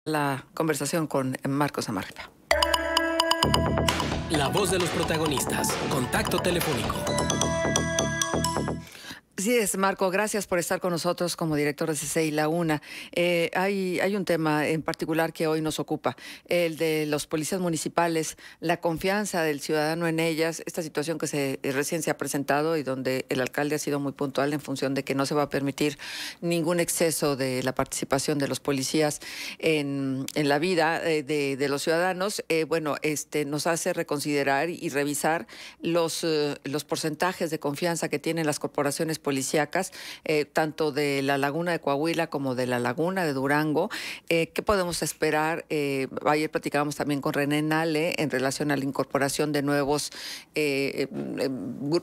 La conversación con Marcos Amarripa. La voz de los protagonistas. Contacto telefónico. Sí, es Marco, gracias por estar con nosotros como director de CCI La Una. Hay un tema en particular que hoy nos ocupa, el de los policías municipales, la confianza del ciudadano en ellas, esta situación que recién se ha presentado y donde el alcalde ha sido muy puntual en función de que no se va a permitir ningún exceso de la participación de los policías en la vida de los ciudadanos. Nos hace reconsiderar y revisar los porcentajes de confianza que tienen las corporaciones policíacas, tanto de la Laguna de Coahuila como de la Laguna de Durango. ¿Qué podemos esperar? Ayer platicábamos también con René Nale en relación a la incorporación de nuevos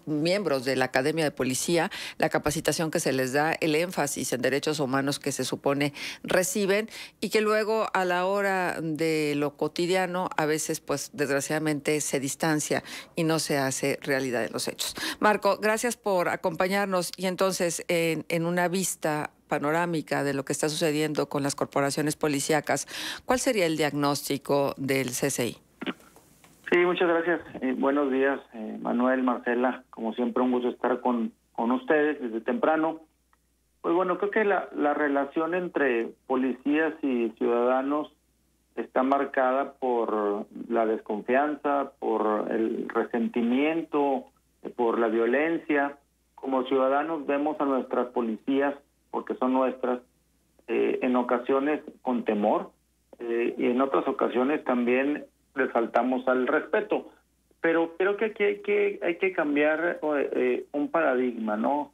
miembros de la Academia de Policía, la capacitación que se les da, el énfasis en derechos humanos que se supone reciben y que luego a la hora de lo cotidiano a veces pues desgraciadamente se distancia y no se hace realidad en los hechos. Marco, gracias por acompañarnos. Y entonces, en una vista panorámica de lo que está sucediendo con las corporaciones policíacas, ¿cuál sería el diagnóstico del CCI? Sí, muchas gracias. Buenos días, Manuel, Marcela. Como siempre, un gusto estar con ustedes desde temprano. Pues bueno, creo que la relación entre policías y ciudadanos está marcada por la desconfianza, por el resentimiento, por la violencia. Como ciudadanos vemos a nuestras policías, porque son nuestras, en ocasiones con temor, y en otras ocasiones también les faltamos al respeto. Pero creo que aquí hay que cambiar un paradigma, ¿no?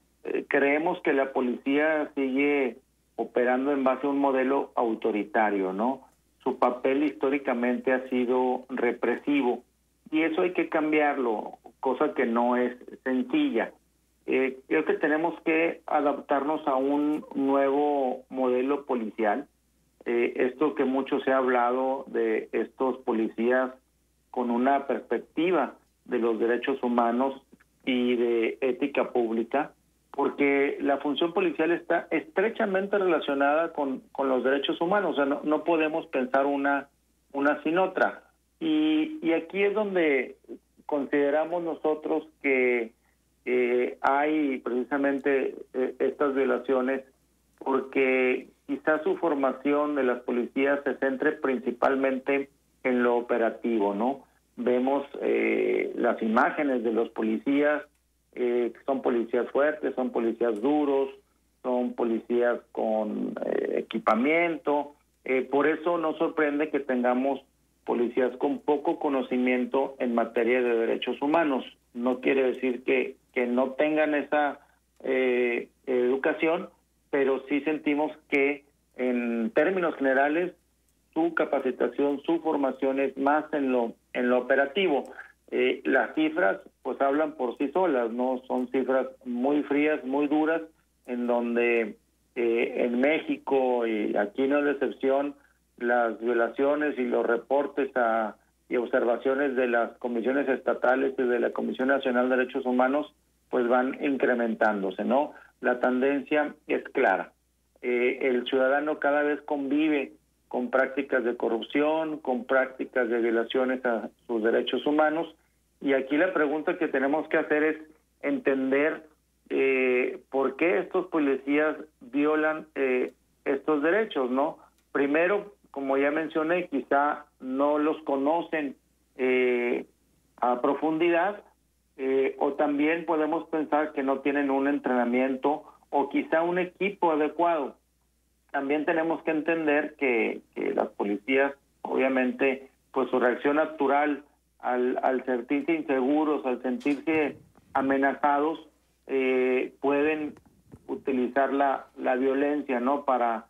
Creemos que la policía sigue operando en base a un modelo autoritario, ¿no? Su papel históricamente ha sido represivo, y eso hay que cambiarlo, cosa que no es sencilla. Creo que tenemos que adaptarnos a un nuevo modelo policial. Esto que mucho se ha hablado de estos policías con una perspectiva de los derechos humanos y de ética pública, porque la función policial está estrechamente relacionada con los derechos humanos. O sea, no podemos pensar una sin otra. Y aquí es donde consideramos nosotros que hay precisamente estas violaciones, porque quizás su formación de las policías se centre principalmente en lo operativo, ¿no? Vemos las imágenes de los policías, son policías fuertes, son policías duros, son policías con equipamiento. Por eso no sorprende que tengamos policías con poco conocimiento en materia de derechos humanos. No quiere decir que no tengan esa educación, pero sí sentimos que en términos generales su capacitación, su formación es más en lo operativo. Las cifras pues hablan por sí solas, ¿no? Son cifras muy frías, muy duras, en donde en México, y aquí no es la excepción, las violaciones y los reportes y observaciones de las comisiones estatales y de la Comisión Nacional de Derechos Humanos pues van incrementándose, ¿no? La tendencia es clara. El ciudadano cada vez convive con prácticas de corrupción, con prácticas de violaciones a sus derechos humanos, y aquí la pregunta que tenemos que hacer es entender por qué estos policías violan estos derechos, ¿no? Primero, como ya mencioné, quizá no los conocen a profundidad, o también podemos pensar que no tienen un entrenamiento o quizá un equipo adecuado. También tenemos que entender que las policías, obviamente, pues su reacción natural al sentirse inseguros, al sentirse amenazados, pueden utilizar la violencia, ¿no? Para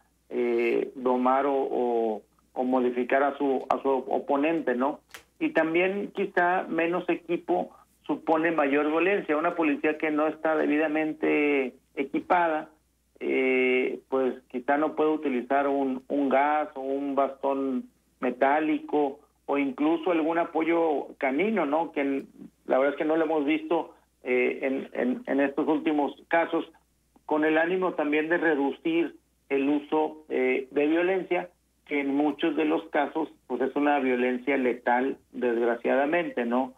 domar o modificar a su oponente, ¿no? Y también quizá menos equipo supone mayor violencia. Una policía que no está debidamente equipada, pues quizá no puede utilizar un gas o un bastón metálico o incluso algún apoyo canino, ¿no? Que la verdad es que no lo hemos visto en estos últimos casos, con el ánimo también de reducir el uso de violencia, que en muchos de los casos pues es una violencia letal, desgraciadamente, ¿no?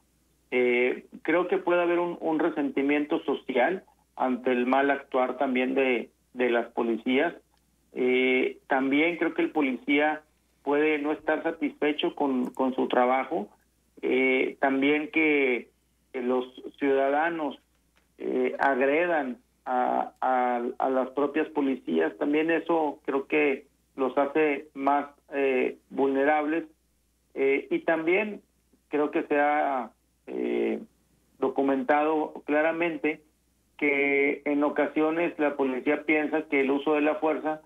Creo que puede haber un resentimiento social ante el mal actuar también de las policías. También creo que el policía puede no estar satisfecho con su trabajo. También que los ciudadanos agredan a las propias policías, también eso creo que los hace más vulnerables. Y también creo que se ha documentado claramente que en ocasiones la policía piensa que el uso de la fuerza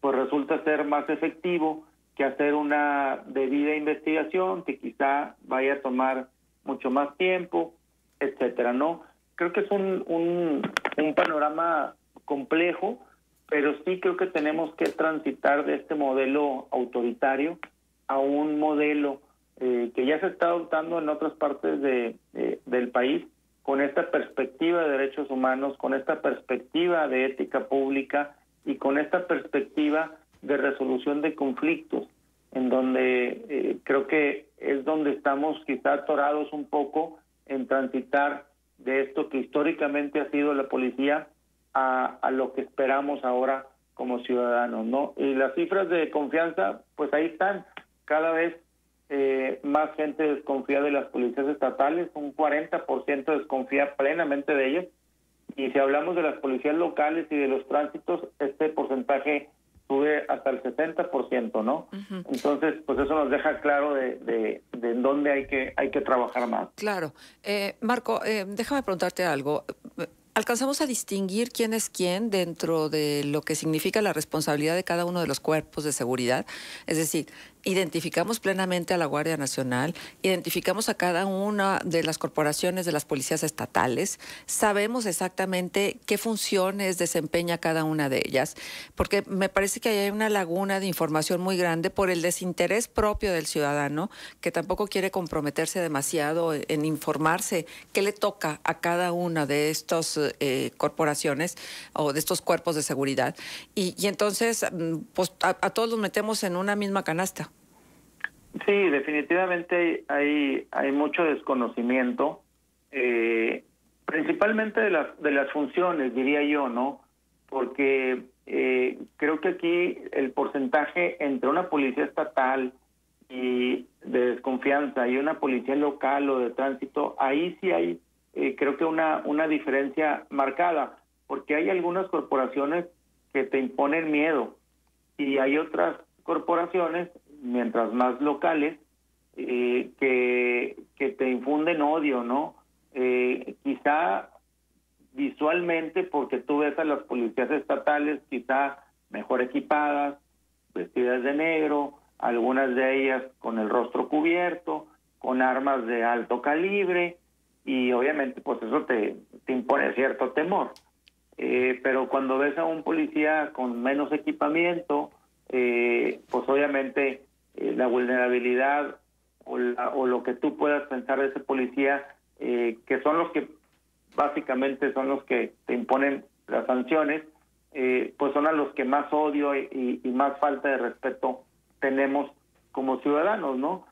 pues resulta ser más efectivo que hacer una debida investigación, que quizá vaya a tomar mucho más tiempo, etcétera, ¿no? Creo que es un panorama complejo, pero sí creo que tenemos que transitar de este modelo autoritario a un modelo que ya se está adoptando en otras partes del país, con esta perspectiva de derechos humanos, con esta perspectiva de ética pública y con esta perspectiva de resolución de conflictos, en donde creo que es donde estamos quizá atorados un poco en transitar de esto que históricamente ha sido la policía a lo que esperamos ahora como ciudadanos, ¿no? Y las cifras de confianza, pues ahí están. Cada vez más gente desconfía de las policías estatales, un 40% desconfía plenamente de ellas. Y si hablamos de las policías locales y de los tránsitos, este porcentaje sube hasta el 60%, ¿no? Uh-huh. Entonces, pues eso nos deja claro de en dónde hay que trabajar más. Claro. Marco, déjame preguntarte algo. ¿Alcanzamos a distinguir quién es quién dentro de lo que significa la responsabilidad de cada uno de los cuerpos de seguridad? Es decir, identificamos plenamente a la Guardia Nacional, identificamos a cada una de las corporaciones de las policías estatales, sabemos exactamente qué funciones desempeña cada una de ellas, porque me parece que hay una laguna de información muy grande por el desinterés propio del ciudadano, que tampoco quiere comprometerse demasiado en informarse qué le toca a cada una de estas corporaciones o de estos cuerpos de seguridad. Y entonces, pues a todos los metemos en una misma canasta. Sí, definitivamente hay mucho desconocimiento, principalmente de las funciones, diría yo, ¿no? Porque creo que aquí el porcentaje entre una policía estatal y de desconfianza y una policía local o de tránsito, ahí sí hay, creo que una diferencia marcada, porque hay algunas corporaciones que te imponen miedo y hay otras corporaciones, mientras más locales, que te infunden odio, ¿no? Quizá visualmente, porque tú ves a las policías estatales quizá mejor equipadas, vestidas de negro, algunas de ellas con el rostro cubierto, con armas de alto calibre, y obviamente pues eso te impone cierto temor. Pero cuando ves a un policía con menos equipamiento, pues obviamente la vulnerabilidad o lo que tú puedas pensar de ese policía, que son los que básicamente son los que te imponen las sanciones, pues son a los que más odio y más falta de respeto tenemos como ciudadanos, ¿no?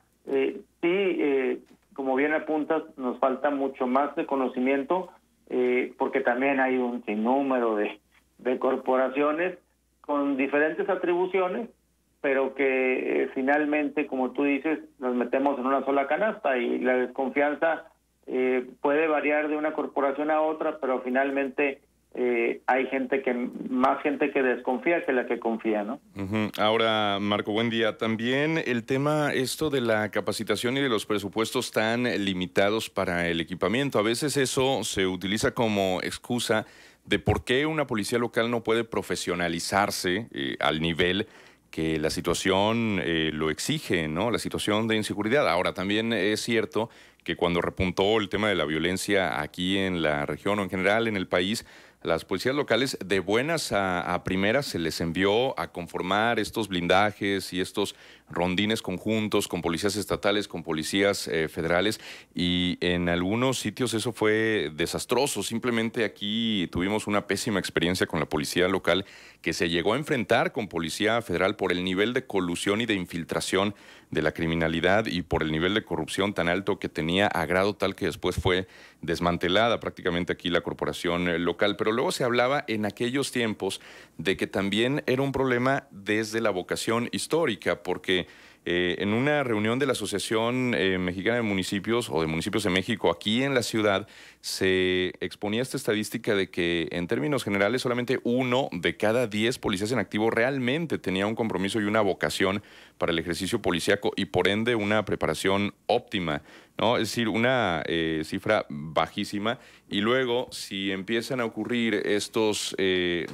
Sí, como bien apuntas, nos falta mucho más de conocimiento, porque también hay un sinnúmero de corporaciones con diferentes atribuciones, pero que finalmente, como tú dices, nos metemos en una sola canasta, y la desconfianza puede variar de una corporación a otra, pero finalmente hay más gente que desconfía que la que confía, ¿no? Uh-huh. Ahora, Marco, buen día. También el tema esto de la capacitación y de los presupuestos tan limitados para el equipamiento. A veces eso se utiliza como excusa de por qué una policía local no puede profesionalizarse al nivel que la situación lo exige, ¿no? La situación de inseguridad. Ahora, también es cierto que cuando repuntó el tema de la violencia aquí en la región o en general en el país, las policías locales, de buenas a primeras se les envió a conformar estos blindajes y estos rondines conjuntos con policías estatales, con policías federales, y en algunos sitios eso fue desastroso. Simplemente aquí tuvimos una pésima experiencia con la policía local, que se llegó a enfrentar con policía federal por el nivel de colusión y de infiltración de la criminalidad y por el nivel de corrupción tan alto que tenía, a grado tal que después fue desmantelada prácticamente aquí la corporación local. Pero luego se hablaba en aquellos tiempos de que también era un problema desde la vocación histórica, porque en una reunión de la Asociación Mexicana de Municipios o de Municipios de México aquí en la ciudad se exponía esta estadística de que en términos generales solamente 1 de cada 10 policías en activo realmente tenía un compromiso y una vocación para el ejercicio policíaco y por ende una preparación óptima, ¿no? Es decir, una cifra bajísima. Y luego, si empiezan a ocurrir estos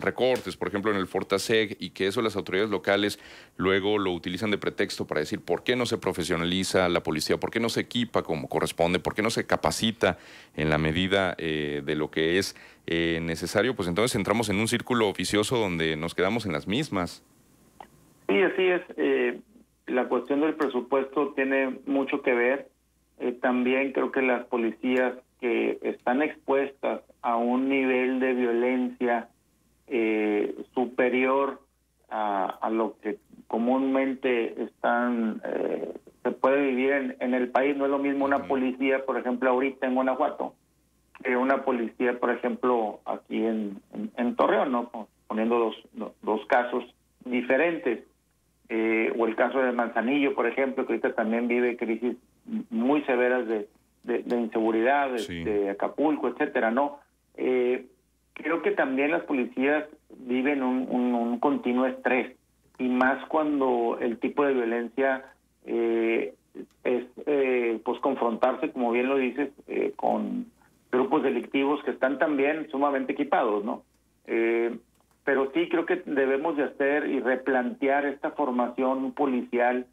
recortes, por ejemplo, en el Fortaseg, y que eso las autoridades locales luego lo utilizan de pretexto para decir por qué no se profesionaliza la policía, por qué no se equipa como corresponde, por qué no se capacita en la medida de lo que es necesario, pues entonces entramos en un círculo vicioso donde nos quedamos en las mismas. Sí, así es. La cuestión del presupuesto tiene mucho que ver. También creo que las policías que están expuestas a un nivel de violencia superior a lo que comúnmente se puede vivir en el país. No es lo mismo una policía, por ejemplo, ahorita en Guanajuato, que una policía, por ejemplo, aquí en Torreón, ¿no? Poniendo dos casos diferentes. O el caso de Manzanillo, por ejemplo, que ahorita también vive crisis muy severas de inseguridad, Sí. de Acapulco, etcétera, ¿no? Creo que también las policías viven un continuo estrés, y más cuando el tipo de violencia es pues confrontarse, como bien lo dices, con grupos delictivos que están también sumamente equipados, ¿no? Pero sí creo que debemos de hacer y replantear esta formación policial,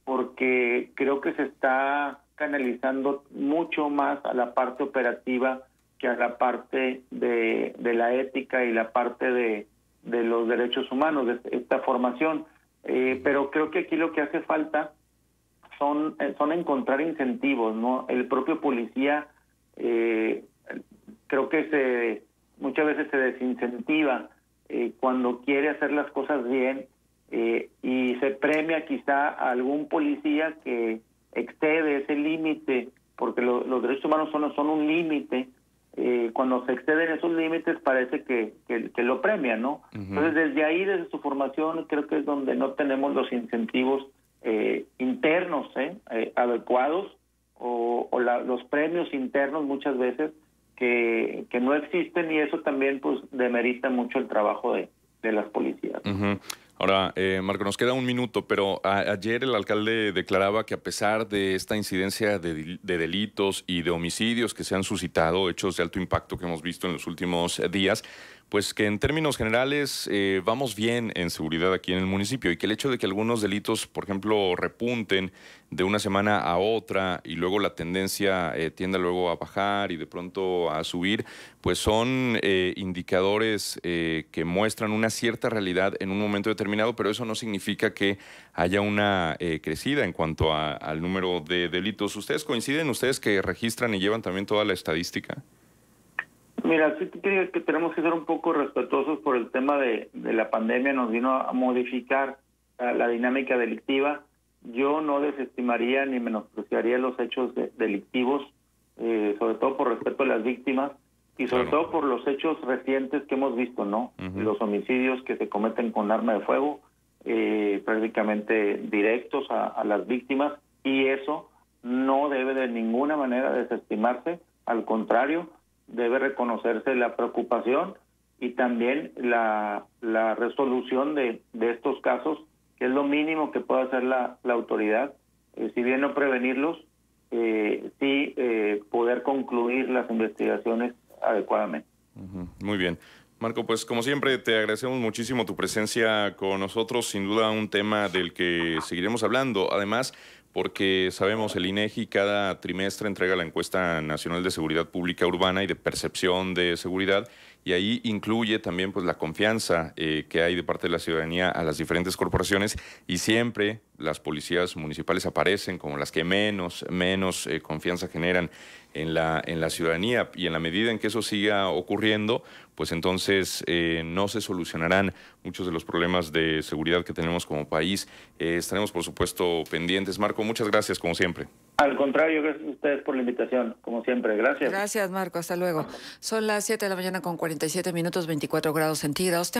porque creo que se está canalizando mucho más a la parte operativa que a la parte de la ética y la parte de los derechos humanos, de esta formación. Pero creo que aquí lo que hace falta son encontrar incentivos, ¿no? El propio policía creo que muchas veces se desincentiva cuando quiere hacer las cosas bien, y se premia quizá a algún policía que excede ese límite, porque los derechos humanos son un límite. Cuando se exceden esos límites parece que lo premian, ¿no? Entonces desde ahí, desde su formación, creo que es donde no tenemos los incentivos internos adecuados, o los premios internos muchas veces que no existen, y eso también pues demerita mucho el trabajo de las policías. Ahora, Marco, nos queda un minuto, pero ayer el alcalde declaraba que a pesar de esta incidencia de delitos y de homicidios que se han suscitado, hechos de alto impacto que hemos visto en los últimos días, pues que en términos generales vamos bien en seguridad aquí en el municipio, y que el hecho de que algunos delitos, por ejemplo, repunten de una semana a otra y luego la tendencia tienda luego a bajar y de pronto a subir, pues son indicadores que muestran una cierta realidad en un momento determinado, pero eso no significa que haya una crecida en cuanto al número de delitos. ¿Ustedes coinciden, ustedes que registran y llevan también toda la estadística? Mira, sí creo que tenemos que ser un poco respetuosos por el tema de la pandemia. Nos vino a modificar la dinámica delictiva. Yo no desestimaría ni menospreciaría los hechos delictivos, sobre todo por respeto a las víctimas y sobre todo por los hechos recientes que hemos visto, ¿no? Los homicidios que se cometen con arma de fuego, prácticamente directos a las víctimas, y eso no debe de ninguna manera desestimarse. Al contrario, debe reconocerse la preocupación y también la resolución de estos casos, que es lo mínimo que puede hacer la autoridad. Si bien no prevenirlos, sí poder concluir las investigaciones adecuadamente. Muy bien. Marco, pues como siempre te agradecemos muchísimo tu presencia con nosotros, sin duda un tema del que seguiremos hablando. Además, porque sabemos, el INEGI cada trimestre entrega la encuesta nacional de seguridad pública urbana y de percepción de seguridad, y ahí incluye también pues la confianza que hay de parte de la ciudadanía a las diferentes corporaciones, y siempre las policías municipales aparecen como las que menos confianza generan en la ciudadanía, y en la medida en que eso siga ocurriendo, pues entonces no se solucionarán muchos de los problemas de seguridad que tenemos como país. Estaremos, por supuesto, pendientes. Marco, muchas gracias, como siempre. Al contrario, gracias a ustedes por la invitación, como siempre. Gracias. Gracias, Marco. Hasta luego. Son las 7 de la mañana con 47 minutos, 24 grados centígrados.